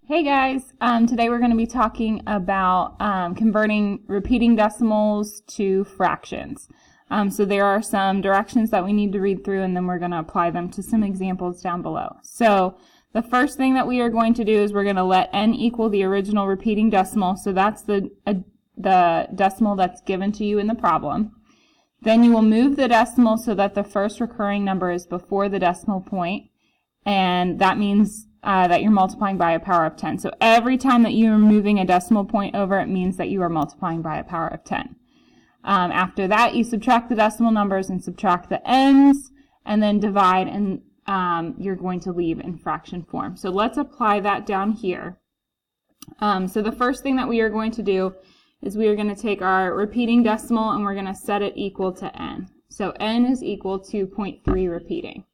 Hey guys, today we're going to be talking about converting repeating decimals to fractions. So there are some directions that we need to read through, and then we're going to apply them to some examples down below. So the first thing that we are going to do is we're going to let n equal the original repeating decimal. So that's the decimal that's given to you in the problem. Then you will move the decimal so that the first recurring number is before the decimal point, and that means that you're multiplying by a power of 10. So every time that you are moving a decimal point over, it means that you are multiplying by a power of 10. After that, you subtract the decimal numbers and subtract the ends, and then divide, and you're going to leave in fraction form. So let's apply that down here. So the first thing that we are going to do is we are going to take our repeating decimal and we're going to set it equal to n. So n is equal to 0.3 repeating.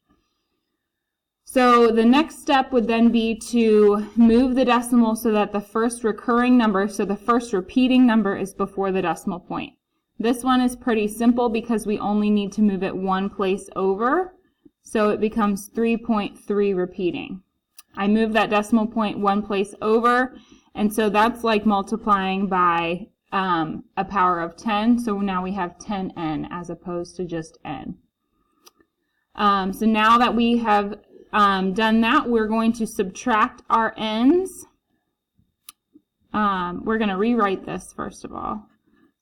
So the next step would then be to move the decimal so that the first recurring number, so the first repeating number, is before the decimal point. This one is pretty simple because we only need to move it one place over, so it becomes 3.3 repeating. I move that decimal point one place over, and so that's like multiplying by a power of 10, so now we have 10n as opposed to just n. So now that we have done that, we're going to subtract our ends. We're going to rewrite this first of all.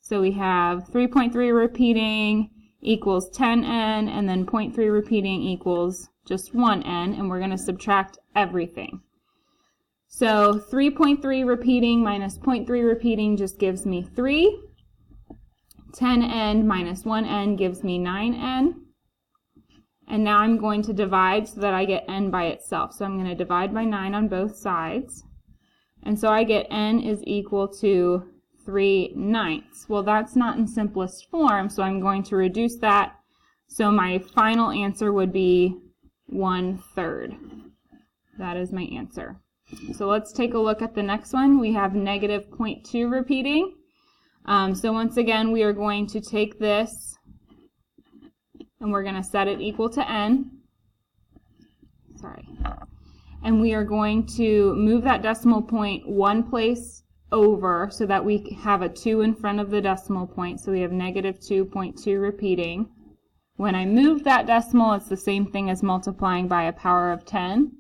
So we have 3.3 repeating equals 10n, and then 0.3 repeating equals just 1n, and we're going to subtract everything. So 3.3 repeating minus 0.3 repeating just gives me 3. 10n minus 1n gives me 9n. And now I'm going to divide so that I get n by itself. So I'm going to divide by 9 on both sides. And so I get n is equal to 3/9. Well, that's not in simplest form, so I'm going to reduce that. So my final answer would be 1/3. That is my answer. So let's take a look at the next one. We have negative 0.2 repeating. So once again, we are going to take this and we're going to set it equal to n. And we are going to move that decimal point one place over so that we have a 2 in front of the decimal point. So we have negative 2.2 repeating. When I move that decimal, it's the same thing as multiplying by a power of 10.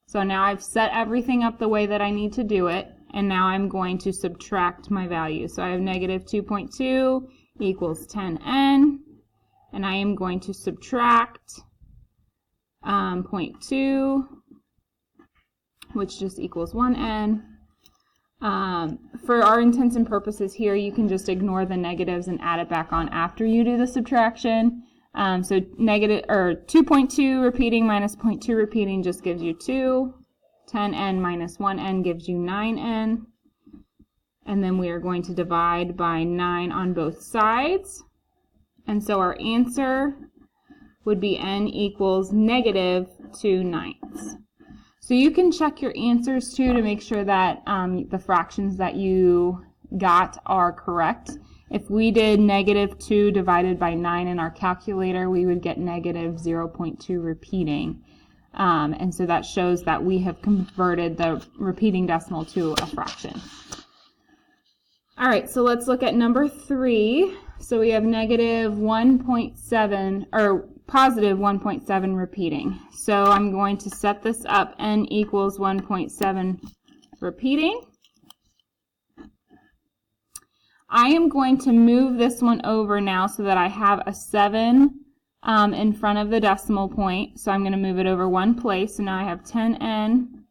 So now I've set everything up the way that I need to do it, and now I'm going to subtract my value. So I have negative 2.2 equals 10n. And I am going to subtract 0.2, which just equals 1n. For our intents and purposes here, you can just ignore the negatives and add it back on after you do the subtraction. So 2.2 repeating minus 0.2 repeating just gives you 2. 10n minus 1n gives you 9n. And then we are going to divide by 9 on both sides. And so our answer would be n equals negative 2/9. So you can check your answers too to make sure that the fractions that you got are correct. If we did negative 2 divided by 9 in our calculator, we would get negative 0.2 repeating. And so that shows that we have converted the repeating decimal to a fraction. All right, so let's look at number 3. So we have negative 1.7 or positive 1.7 repeating. So I'm going to set this up, n equals 1.7 repeating. I am going to move this one over now so that I have a 7 in front of the decimal point. So I'm going to move it over one place. So now I have 10n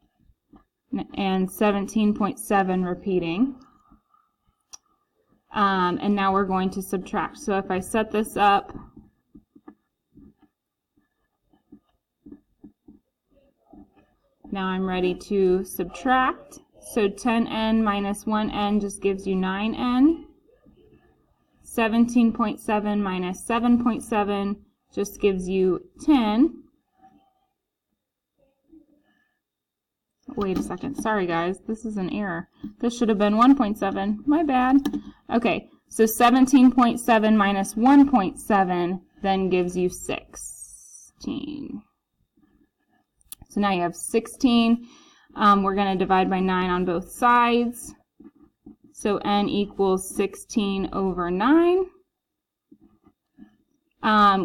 and 17.7 repeating. And now we're going to subtract. So if I set this up, now I'm ready to subtract. So 10n minus 1n just gives you 9n. 17.7 minus 7.7 just gives you 10. Wait a second. Sorry, guys. This is an error. This should have been 1.7. My bad. Okay, so 17.7 minus 1.7 then gives you 16. So now you have 16. We're going to divide by 9 on both sides. So n equals 16 over 9.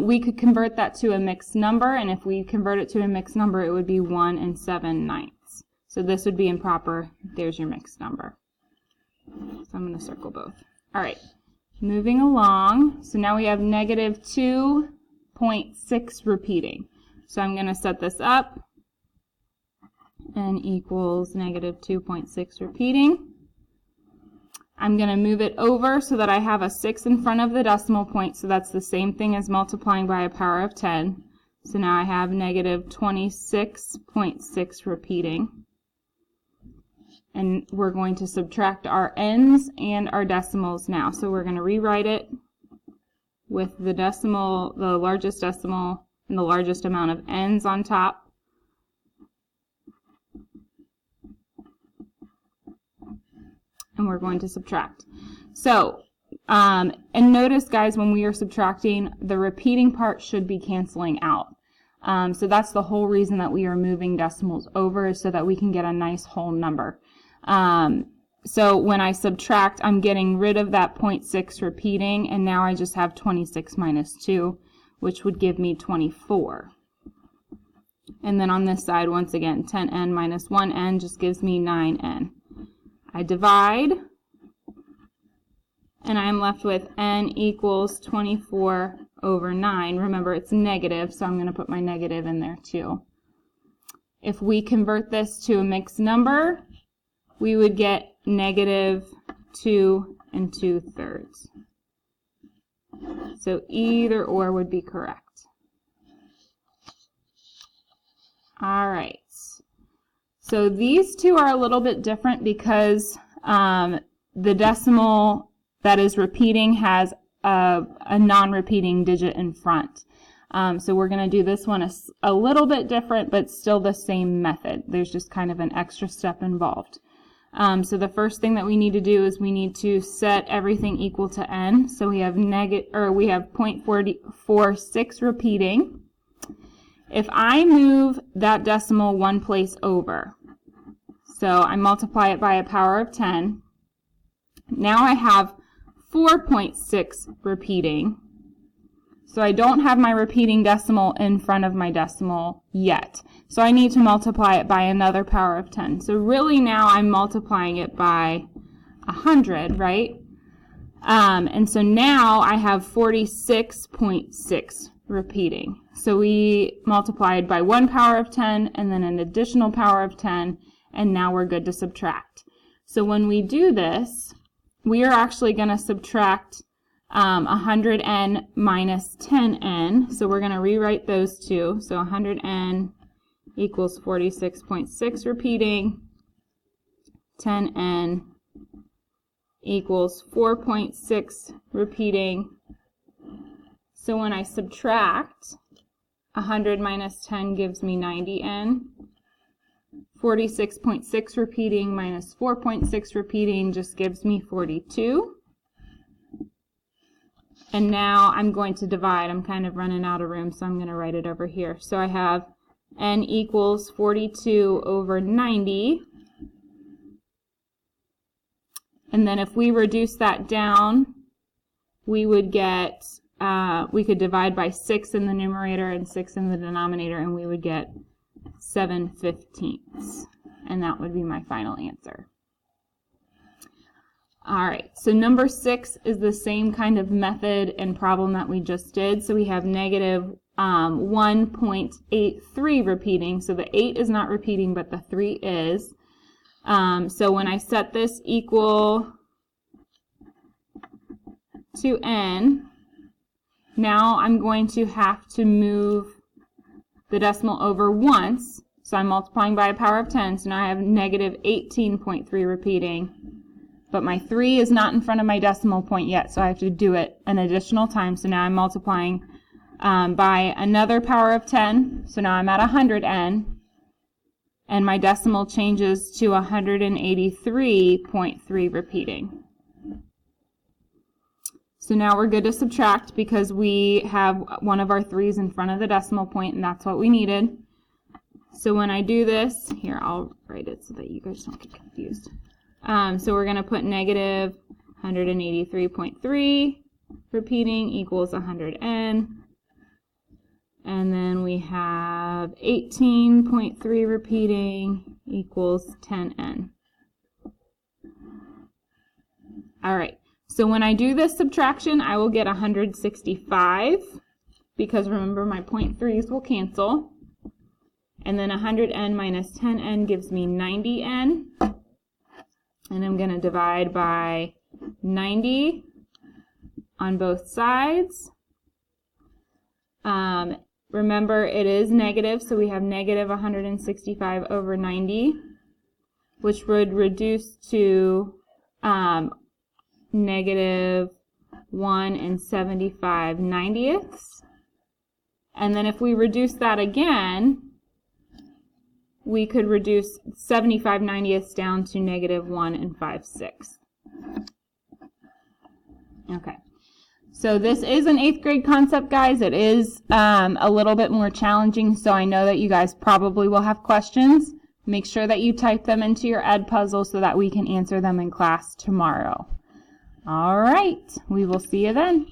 We could convert that to a mixed number, and if we convert it to a mixed number, it would be 1 7/9. So this would be improper. There's your mixed number. So I'm going to circle both. All right, moving along. So now we have negative 2.6 repeating. So I'm going to set this up. N equals negative 2.6 repeating. I'm going to move it over so that I have a 6 in front of the decimal point, so that's the same thing as multiplying by a power of 10. So now I have negative 26.6 repeating. And we're going to subtract our n's and our decimals now. So we're going to rewrite it with the decimal, the largest decimal, and the largest amount of n's on top. And we're going to subtract. So, and notice, guys, when we are subtracting, the repeating part should be canceling out. So that's the whole reason that we are moving decimals over, is so that we can get a nice whole number. So when I subtract, I'm getting rid of that 0.6 repeating, and now I just have 26 minus 2, which would give me 24. And then on this side, once again, 10n minus 1n just gives me 9n. I divide, and I'm left with n equals 24 over 9. Remember, it's negative, so I'm going to put my negative in there too. If we convert this to a mixed number, we would get negative 2 2/3. So either or would be correct. All right. So these two are a little bit different because the decimal that is repeating has a non-repeating digit in front. So we're going to do this one a little bit different, but still the same method. There's just kind of an extra step involved. So the first thing that we need to do is we need to set everything equal to n. So we have 0.46 repeating. If I move that decimal one place over, so I multiply it by a power of 10, now I have 4.6 repeating. So I don't have my repeating decimal in front of my decimal yet. So I need to multiply it by another power of 10. So really now I'm multiplying it by 100, right? And so now I have 46.6 repeating. So we multiplied by one power of 10 and then an additional power of 10, and now we're good to subtract. So when we do this, we are actually going to subtract 100n minus 10n. So we're going to rewrite those two. So 100n equals 46.6 repeating. 10n equals 4.6 repeating. So when I subtract, 100 minus 10 gives me 90n. 46.6 repeating minus 4.6 repeating just gives me 42. And now I'm going to divide. I'm kind of running out of room, so I'm going to write it over here. So I have n equals 42 over 90. And then if we reduce that down, we would get, we could divide by 6 in the numerator and 6 in the denominator, and we would get 7/15. And that would be my final answer. All right, so number 6 is the same kind of method and problem that we just did. So we have negative 1.83 repeating. So the 8 is not repeating, but the 3 is. So when I set this equal to n, now I'm going to have to move the decimal over once. So I'm multiplying by a power of 10. So now I have negative 18.3 repeating. But my 3 is not in front of my decimal point yet, so I have to do it an additional time. So now I'm multiplying by another power of 10. So now I'm at 100n. And my decimal changes to 183.3 repeating. So now we're good to subtract because we have one of our 3's in front of the decimal point, and that's what we needed. So when I do this, here, I'll write it so that you guys don't get confused. So we're going to put negative 183.3 repeating equals 100n. And then we have 18.3 repeating equals 10n. All right, so when I do this subtraction, I will get 165, because remember my 0.3s will cancel. And then 100n minus 10n gives me 90n. And I'm going to divide by 90 on both sides. Remember, it is negative, so we have negative 165 over 90, which would reduce to negative 1 75/90. And then if we reduce that again, we could reduce 75/90 down to negative 1 5/6. Okay. So this is an 8th grade concept, guys. It is a little bit more challenging, so I know that you guys probably will have questions. Make sure that you type them into your Edpuzzle so that we can answer them in class tomorrow. All right, we will see you then.